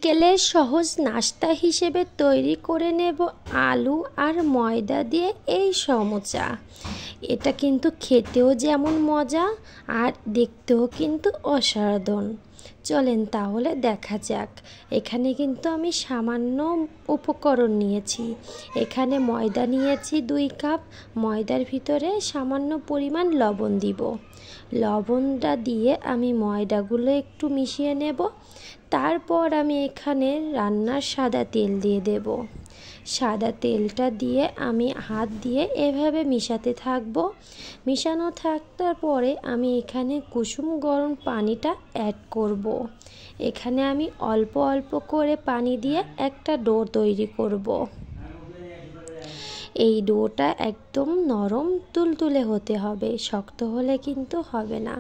বিকেলের সহজ নাস্তা হিসেবে তৈরি করে নেব আলু আর ময়দা দিয়ে এই সমোসা। এটা কিন্তু খেতেও যেমন মজা আর দেখতেও কিন্তু অসাধারণ। চলেন তাহলে দেখা যাক। এখানে কিন্তু আমি সামান্য উপকরণ নিয়েছি। এখানে ময়দা নিয়েছি 2 কাপ। ময়দার ভিতরে সামান্য পরিমাণ লবণ দিব। লবণটা দিয়ে আমি ময়দাগুলো একটু মিশিয়ে নেব। তারপর আমি এখানে রান্নার সাদা তেল দিয়ে দেব। সাদা তেলটা দিয়ে আমি হাত দিয়ে এভাবে মিশাতে থাকবো। মিশানো থাকার পরে আমি এখানে কুসুম গরম পানিটা অ্যাড করব। এখানে আমি অল্প অল্প করে পানি দিয়ে একটা ডো তৈরি করব। এই ডোটা একদম নরম তুলতুলে হতে হবে, শক্ত হলে কিন্তু হবে না।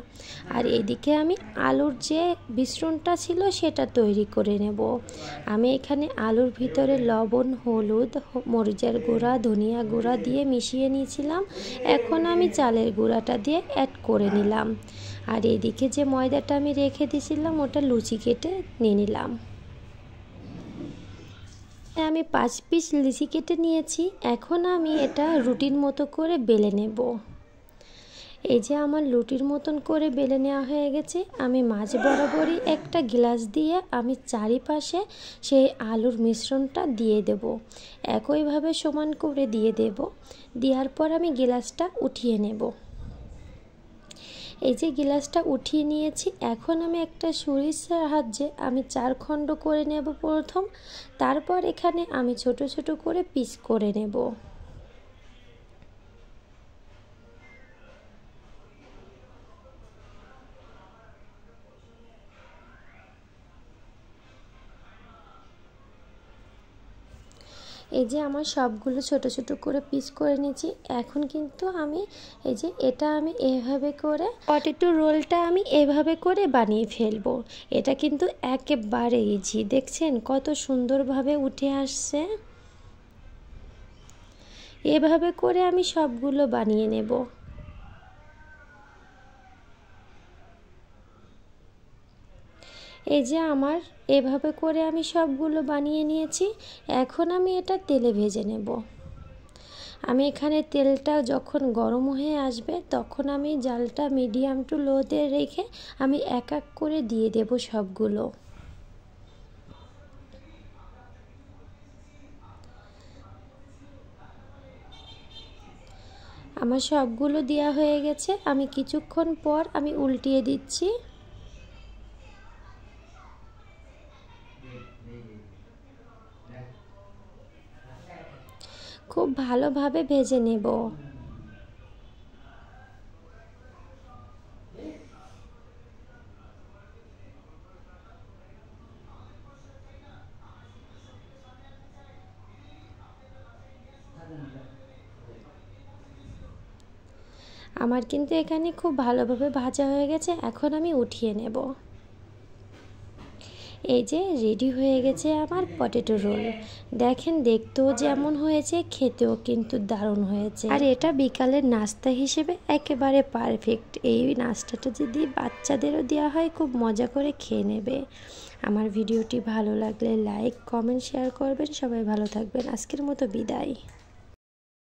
আর এদিকে আমি আলুর যে মিশ্রণটা ছিল সেটা তৈরি করে নেব। আমি এখানে আলুর ভিতরে লবণ, হলুদ, মরিচের গুঁড়া, ধনিয়া গুঁড়া দিয়ে মিশিয়ে নিয়েছিলাম। এখন আমি চালের গুঁড়াটা দিয়ে অ্যাড করে নিলাম। আর এদিকে যে ময়দাটা আমি রেখে দিয়েছিলাম ওটা লুচি কেটে নিয়ে নিলাম। আমি 5 পিস লিচি কেটে নিয়েছি। এখন আমি এটা রুটির মতো করে বেলে নেব। এই যে আমার রুটির মতন করে বেলে নেওয়া হয়ে গেছে। আমি মাঝ বরাবরই একটা গ্লাস দিয়ে আমি চারিপাশে সেই আলুর মিশ্রণটা দিয়ে দেব। একইভাবে সমান করে দিয়ে দেব। দেওয়ার পর আমি গ্লাসটা উঠিয়ে নেব। এই যে গ্লাসটা উঠিয়ে নিয়েছি। এখন আমি একটা ছুরির সাহায্যে আমি 4 খণ্ড করে নেব প্রথম। তারপর এখানে আমি ছোট ছোট করে পিস করে নেব। এই যে আমার সবগুলো ছোট ছোট করে পিস করে নিয়েছি। এখন কিন্তু আমি এই যে এটা আমি এভাবে করে পটেটো রোলটা আমি এভাবে করে বানিয়ে ফেলবো। এটা কিন্তু একেবারে ইজি। দেখছেন কত সুন্দরভাবে উঠে আসছে। এভাবে করে আমি সবগুলো বানিয়ে নেব। এই যে আমার এভাবে করে আমি সবগুলো বানিয়ে নিয়েছি। এখন আমি এটা তেলে ভেজে নেব। আমি এখানে তেলটা যখন গরম হয়ে আসবে তখন আমি জালটা মিডিয়াম টু লোতে রেখে আমি এক এক করে দিয়ে দেব সবগুলো। আমার সবগুলো দেওয়া হয়ে গেছে। আমি কিছুক্ষণ পর আমি উল্টিয়ে দিচ্ছি। খুব ভালোভাবে ভেজে নেব। আমার কিন্তু এখানে খুব ভালোভাবে ভাজা হয়ে গেছে। এখন আমি উঠিয়ে নেব। এই যে রেডি হয়ে গেছে আমার পটেটো রোল। দেখেন দেখতেও যেমন হয়েছে, খেতেও কিন্তু দারুণ হয়েছে। আর এটা বিকালের নাস্তা হিসেবে একেবারে পারফেক্ট। এই নাস্তাটা যদি বাচ্চাদেরও দেওয়া হয় খুব মজা করে খেয়ে নেবে। আমার ভিডিওটি ভালো লাগলে লাইক, কমেন্ট, শেয়ার করবেন। সবাই ভালো থাকবেন। আজকের মতো বিদায়।